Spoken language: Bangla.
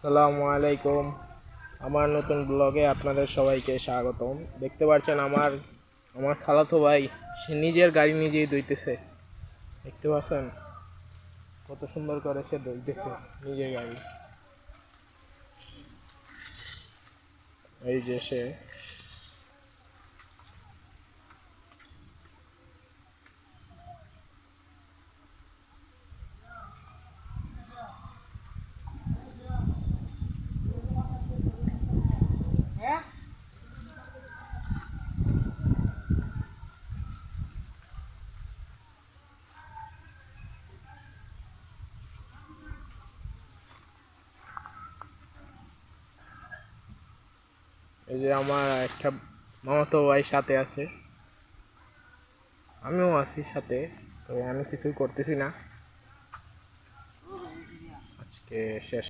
আসসালামু আলাইকুম। আমার নতুন ব্লগে আপনাদের সবাইকে স্বাগতম। দেখতে পাচ্ছেন আমার খালাতো ভাই সে নিজের গাড়ি নিজেই ধুইতেছে। দেখতে পাচ্ছেন কত সুন্দর করে সে ধুইতেছে নিজের গাড়ি। এই যে সে এই যে আমার একটা মামাতো ভাই সাথে আছে, আমিও আছি সাথে। তো আমি কিছুই করতেছি না আজকে। শেষ।